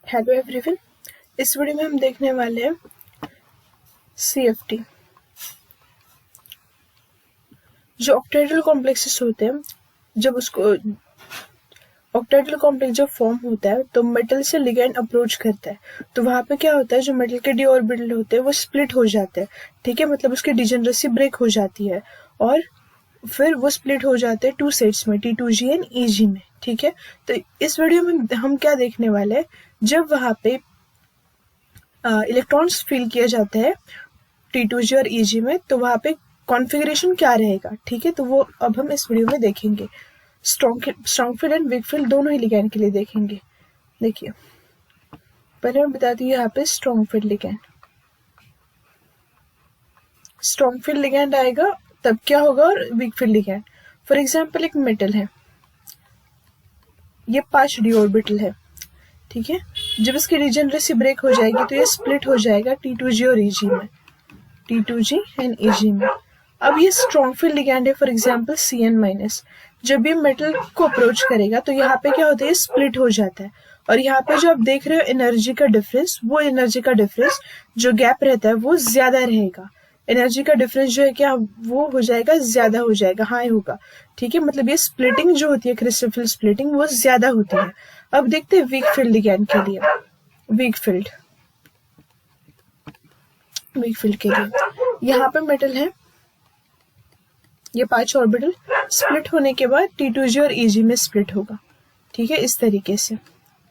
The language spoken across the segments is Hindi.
हेलो एवरीवन, इस वीडियो में हम देखने वाले हैं CFT। जो ऑक्टेहेड्रल कॉम्प्लेक्सेस होते हैं, जब उसको ऑक्टेहेड्रल कॉम्प्लेक्स जब फॉर्म होता है तो मेटल से लिगैंड अप्रोच करता है, तो वहां पे क्या होता है, जो मेटल के डी ऑर्बिटल होते हैं वो स्प्लिट हो जाते हैं। ठीक है, मतलब उसकी डिजेनरेसी ब्रेक हो जाती है और फिर वो स्प्लिट हो जाते हैं टू सेट्स में, T2G एंड EG में। ठीक है, तो इस वीडियो में हम क्या देखने वाले हैं, जब वहां पे इलेक्ट्रॉन्स फिल किया जाता है T2G और EG में, तो वहां पे कॉन्फ़िगरेशन क्या रहेगा। ठीक है, तो वो अब हम इस वीडियो में देखेंगे। Strong field and weak field दोनों ही लिगैंड के लिए देखेंगे। देखिए, पहले मैं बताती हूँ यहाँ पे strong field ligand. Strong field ligand आएगा तब क्या होगा, और weak field ligand. For example, एक मेटल है, ये 5 डी ऑर्बिटल है। ठीक है, जब इसकी डिजेनरेसी ब्रेक हो जाएगी तो ये स्प्लिट हो जाएगा T2G और EG में, T2G एंड EG में। अब ये स्ट्रॉन्ग फील्ड लिगैंड है, फॉर एग्जाम्पल Cn-। जब ये मेटल को अप्रोच करेगा तो यहाँ पे क्या होता है, स्प्लिट हो जाता है। और यहाँ पे जो आप देख रहे हो एनर्जी का डिफरेंस, वो एनर्जी का डिफरेंस जो गैप रहता है वो ज्यादा रहेगा। एनर्जी का डिफरेंस जो है क्या, वो हो जाएगा, ज्यादा हो जाएगा, हाई होगा। ठीक है, मतलब ये स्प्लिटिंग जो होती है, क्रिस्टल स्प्लिटिंग, वो ज्यादा होती है। अब देखते हैं वीक फील्ड लिगैंड के लिए। वीक फील्ड के लिए यहाँ पे मेटल है, ये 5 ऑर्बिटल स्प्लिट होने के बाद T2G और EG में स्प्लिट होगा। ठीक है, इस तरीके से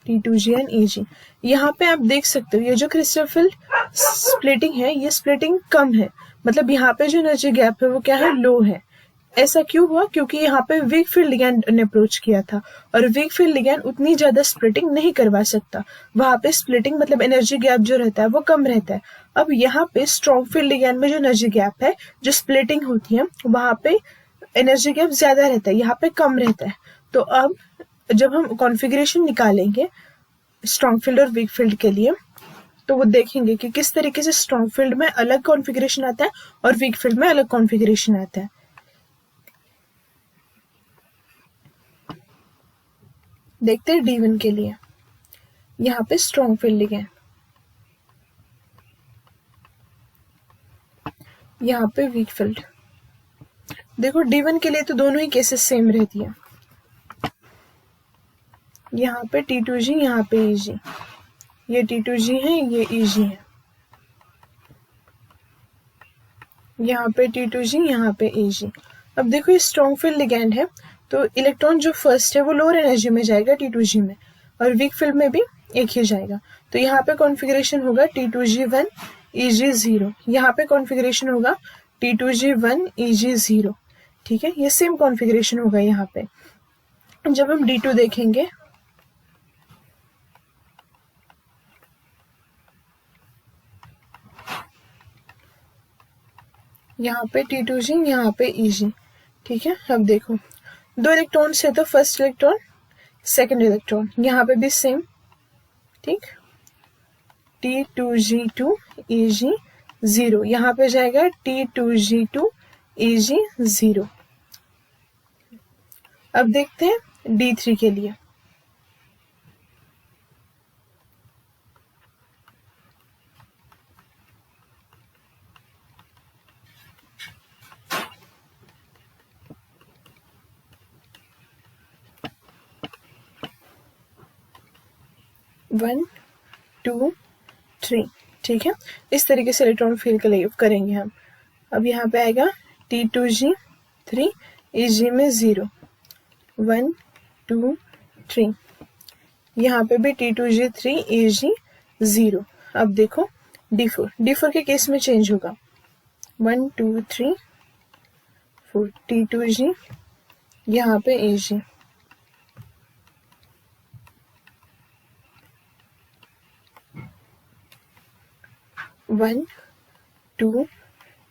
T2G एंड EG। यहाँ पे आप देख सकते हो ये जो क्रिस्टल स्प्लिटिंग है, ये स्प्लिटिंग कम है, मतलब यहाँ पे जो एनर्जी गैप है वो क्या है, लो है। ऐसा क्यों हुआ, क्योंकि यहाँ पे वीक फील्ड लिगैंड ने अप्रोच किया था, और वीक फील्ड लिगैंड उतनी ज्यादा स्प्लिटिंग नहीं करवा सकता। वहां पे स्प्लिटिंग मतलब एनर्जी गैप जो रहता है वो कम रहता है। अब यहाँ पे स्ट्रॉन्ग फील्ड लिगैंड में जो एनर्जी गैप है, जो स्प्लिटिंग होती है, वहां पे एनर्जी गैप ज्यादा रहता है, यहाँ पे कम रहता है। तो अब जब हम कॉन्फ़िगरेशन निकालेंगे स्ट्रॉन्ग फील्ड और वीक फील्ड के लिए, तो वो देखेंगे कि किस तरीके से स्ट्रॉन्ग फील्ड में अलग कॉन्फ़िगरेशन आता है और वीक फील्ड में अलग कॉन्फ़िगरेशन आता है। देखते हैं D1 के लिए। यहाँ पे स्ट्रॉन्ग फील्ड लिगैंड, यहाँ पे वीक फील्ड। देखो, D1 के लिए तो दोनों ही केसेस सेम रहती है। यहाँ पे T2G, यहाँ पे EG, ये T2G है, ये EG है। यहाँ पे T2G, यहाँ पे EG। अब देखो, ये स्ट्रॉन्ग फील्ड लिगैंड है, तो इलेक्ट्रॉन जो फर्स्ट है वो लोअर एनर्जी में जाएगा T2G में, और वीक फील्ड में भी एक ही जाएगा। तो यहाँ पे कॉन्फ़िगरेशन होगा T2G1 EG0, यहाँ पे कॉन्फ़िगरेशन होगा T2G1 EG0। ठीक है, ये सेम कॉन्फ़िगरेशन होगा यहाँ पे। जब हम D2 देखेंगे, यहाँ पे T2G, यहाँ पे EG। ठीक है, अब देखो, 2 इलेक्ट्रॉन्स है तो फर्स्ट इलेक्ट्रॉन, सेकंड इलेक्ट्रॉन, यहाँ पे भी सेम। ठीक, T2G2 EG0, यहाँ पे जाएगा T2G2 EG0। अब देखते हैं D3 के लिए। One, two, three. ठीक है, इस तरीके से इलेक्ट्रॉन फील करेंगे हम। अब यहाँ पे आएगा T2G3 EG में 0, 1, 2, 3। यहाँ पे भी T2G3 EG0। अब देखो D4 के केस में चेंज होगा, 1, 2, 3, 4, T2G, यहाँ पे EG। 1, 2,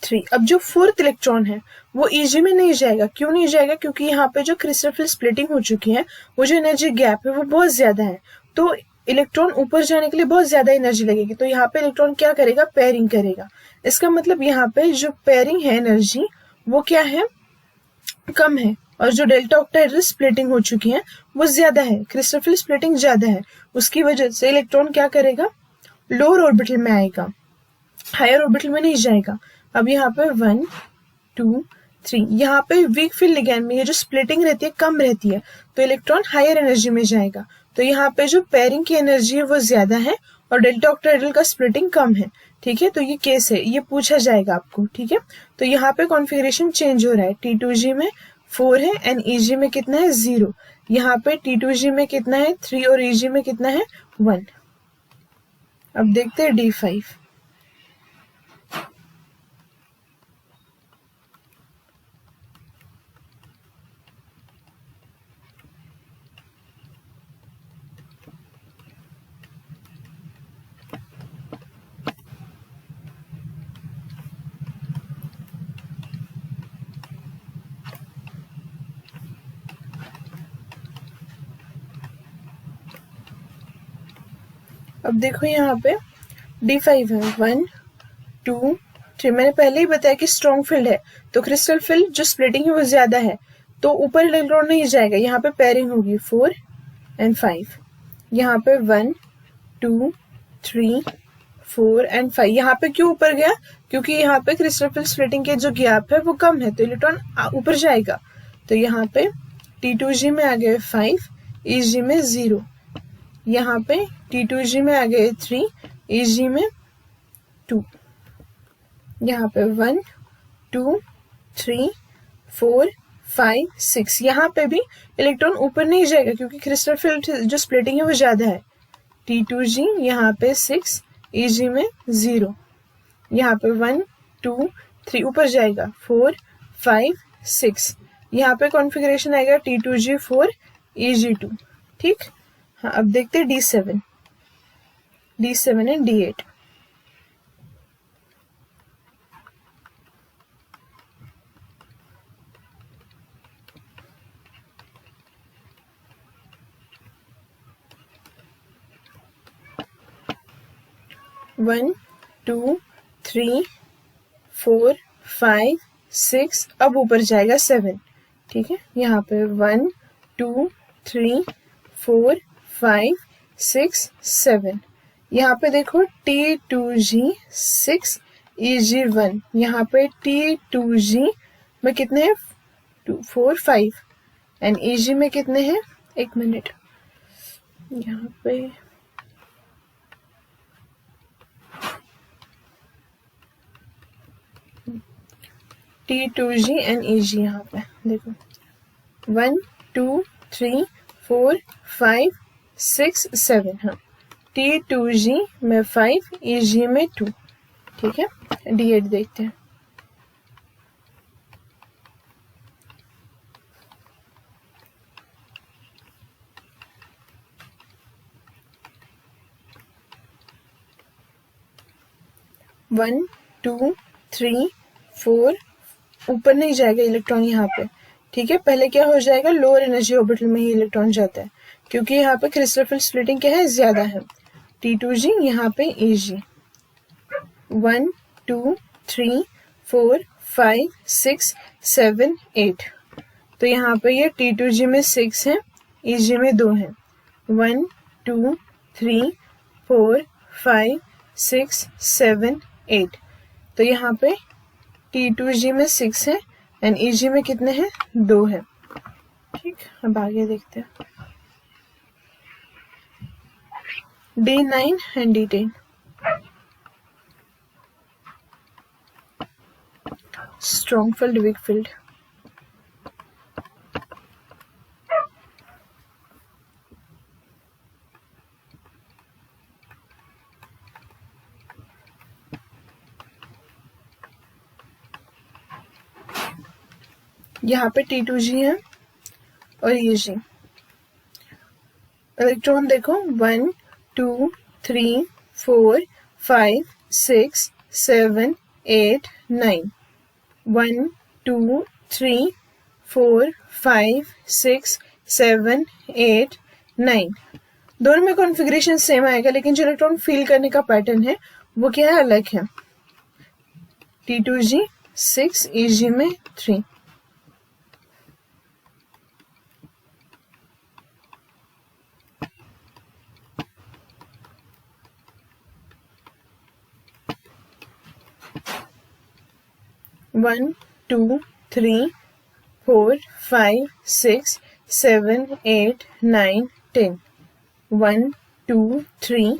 3। अब जो फोर्थ इलेक्ट्रॉन है वो EG में नहीं जाएगा। क्यों नहीं जाएगा, क्योंकि यहाँ पे जो क्रिस्टल स्प्लिटिंग हो चुकी है, वो जो एनर्जी गैप है वो बहुत ज्यादा है, तो इलेक्ट्रॉन ऊपर जाने के लिए बहुत ज्यादा एनर्जी लगेगी। तो यहाँ पे इलेक्ट्रॉन क्या करेगा, पेयरिंग करेगा। इसका मतलब यहाँ पे जो पेयरिंग है एनर्जी, वो क्या है, कम है। और जो डेल्टा ऑक्टाहेड्रल स्प्लिटिंग हो चुकी है वो ज्यादा है, क्रिस्टोफिल स्प्लिटिंग ज्यादा है, उसकी वजह से इलेक्ट्रॉन क्या करेगा, लोअर ऑर्बिटल में आएगा, हायर ऑर्बिटल में नहीं जाएगा। अब यहाँ पे 1 2 3, यहाँ पे वीक फील्ड लिगैंड में ये जो स्प्लिटिंग रहती है कम रहती है, तो इलेक्ट्रॉन हायर एनर्जी में जाएगा, तो यहाँ पे जो पेयरिंग की एनर्जी है वो ज्यादा है और डेल्टा ऑक्टाहेड्रल का स्प्लिटिंग कम है। ठीक है, तो ये केस है, ये पूछा जाएगा आपको। ठीक है, तो यहाँ पे कॉन्फ़िगरेशन चेंज हो रहा है, T2G में 4 है एंड EG में कितना है 0, यहाँ पे T2G में कितना है 3 और EG में कितना है 1। अब देखते हैं D5। अब देखो यहाँ पे D5 है 1 2 3, मैंने पहले ही बताया कि स्ट्रॉन्ग फील्ड है, तो क्रिस्टल फील्ड जो स्प्लिटिंग है वो ज्यादा है, तो ऊपर इलेक्ट्रॉन नहीं जाएगा, यहाँ पे पेयरिंग होगी 4 एंड 5, यहाँ पे 1 2 3 4 एंड 5। यहाँ पे क्यों ऊपर गया, क्योंकि यहाँ पे क्रिस्टल फील्ड स्प्लिटिंग के जो गैप है वो कम है, तो इलेक्ट्रॉन ऊपर जाएगा, तो यहाँ पे T2G में आ गए 5, EG में 0, यहाँ पे T2G में आ गए 3, EG में 2, यहाँ पे 1 2 3 4 5 6, यहाँ पे भी इलेक्ट्रॉन ऊपर नहीं जाएगा क्योंकि क्रिस्टल फील्ड जो स्प्लिटिंग है वो ज्यादा है। T2G यहाँ पे 6, EG में 0, यहाँ पे 1 2 3 ऊपर जाएगा 4 5 6, यहाँ पे कॉन्फ़िगरेशन आएगा T2G 4 EG 2। ठीक, हाँ अब देखते हैं D7 एंड D8। वन 2 3 4 5 6, अब ऊपर जाएगा 7। ठीक है, यहाँ पे 1 2 3 4 5 6 7, यहाँ पे देखो T2G 6 EG 1, यहाँ पे T2G में कितने हैं 2 4 5 एंड EG में कितने हैं, एक मिनट, यहाँ पे T2G एंड EG, यहाँ पे देखो 1 2 3 4 5 6 7, हाँ T2G में 5 EG में 2। ठीक है, D8 देखते हैं। वन 2 3 4, ऊपर नहीं जाएगा इलेक्ट्रॉन यहाँ पे। ठीक है, पहले क्या हो जाएगा, लोअर एनर्जी ऑर्बिटल में ही इलेक्ट्रॉन जाता है क्योंकि यहाँ पे क्रिस्टल फील्ड स्प्लिटिंग क्या है, ज्यादा है। T2G यहाँ पे EG 1 2 3 4 5 6 7 8, तो यहाँ पे ये T2G में 6 है, EG में 2 है, 1 2 3 4 5 6 7 8, तो यहाँ पे T2G में 6 है एंड EG में कितने हैं, 2 है। ठीक, अब आगे देखते हैं D9 and D10। Strong field, weak field. यहाँ पे T2G है और EG, इलेक्ट्रॉन देखो 1 2 3 4 5 6 7 8 9, 1 2 3 4 5 6 7 8 9, दोनों में कॉन्फ़िगरेशन सेम आएगा लेकिन जो इलेक्ट्रॉन फील करने का पैटर्न है वो क्या है, अलग है। T2G 6, EG में 3। 1 2 3 4 5 6 7 8 9 10 1 2 3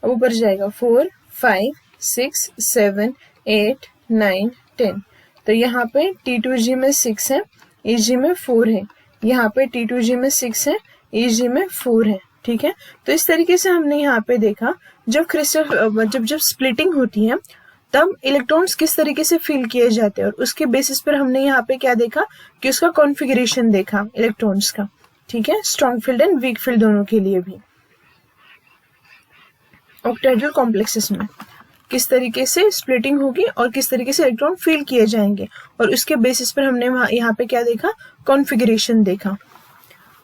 अब ऊपर जाएगा 4 5 6 7 8 9 10। तो यहाँ पे T2G में 6 है, EG में 4 है। यहाँ पे T2G में 6 है, EG में 4 है। ठीक है, तो इस तरीके से हमने यहाँ पे देखा जब क्रिस्टल जब स्प्लिटिंग होती है तब इलेक्ट्रॉन्स किस तरीके से फिल किए जाते हैं, और उसके बेसिस पर हमने यहाँ पे क्या देखा कि उसका कॉन्फ़िगरेशन देखा इलेक्ट्रॉन्स का। ठीक है, strong field and weak field दोनों के लिए भी। ऑक्टाहेड्रल कॉम्प्लेक्सेस में किस तरीके से स्प्लिटिंग होगी और किस तरीके से इलेक्ट्रॉन फिल किए जाएंगे, और उसके बेसिस पर हमने यहाँ पे क्या देखा, कॉन्फ़िगरेशन देखा।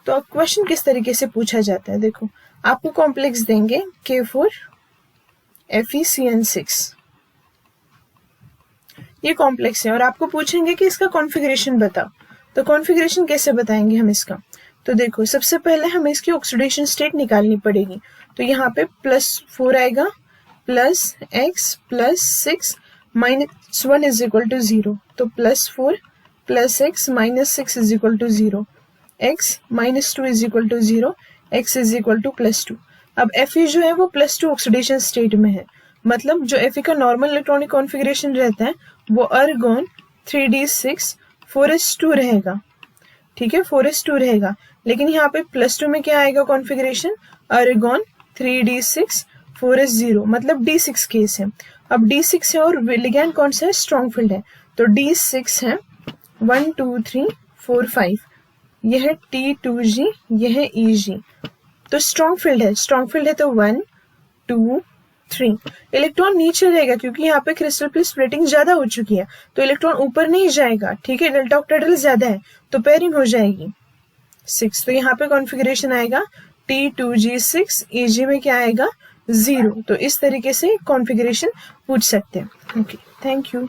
तो अब क्वेश्चन किस तरीके से पूछा जाता है, देखो आपको कॉम्प्लेक्स देंगे K4 FeCN6, ये कॉम्प्लेक्स है, और आपको पूछेंगे कि इसका कॉन्फ़िगरेशन बताओ। तो कॉन्फ़िगरेशन कैसे बताएंगे हम इसका, तो देखो सबसे पहले हमें इसकी ऑक्सीडेशन स्टेट निकालनी पड़ेगी। तो यहाँ पे +4 आएगा, +x +6 -1 इज इक्वल टू 0। तो +4 +x -6 is equal to 0, x -2 is equal to 0, x is equal to +2। अब Fe जो है वो +2 ऑक्सीडेशन स्टेट में है, मतलब जो Fe का नॉर्मल इलेक्ट्रॉनिक कॉन्फ़िगरेशन रहता है वो अर्गोन 3d6 4s2 रहेगा। ठीक है, 4s2 रहेगा, लेकिन यहाँ पे +2 में क्या आएगा कॉन्फ़िगरेशन, अर्गोन 3d6 4s0, मतलब d6 केस है। अब d6 है और लिगैंड कौन सा है, स्ट्रॉन्ग फील्ड है, तो d6 है 1 2 3 4 5, यह है T2G, यह है EG। तो स्ट्रॉन्ग फील्ड है तो 1 2 3। इलेक्ट्रॉन नीचे रहेगा क्योंकि यहाँ पे क्रिस्टल प्लेट स्प्लिटिंग ज्यादा हो चुकी है, तो इलेक्ट्रॉन ऊपर नहीं जाएगा। ठीक है, डेल्टा ऑक्टाहेड्रल ज्यादा है तो पेयरिंग हो जाएगी 6। तो यहाँ पे कॉन्फ़िगरेशन आएगा T2G6, EG में क्या आएगा 0। तो इस तरीके से कॉन्फ़िगरेशन पूछ सकते हैं। Okay, thank you.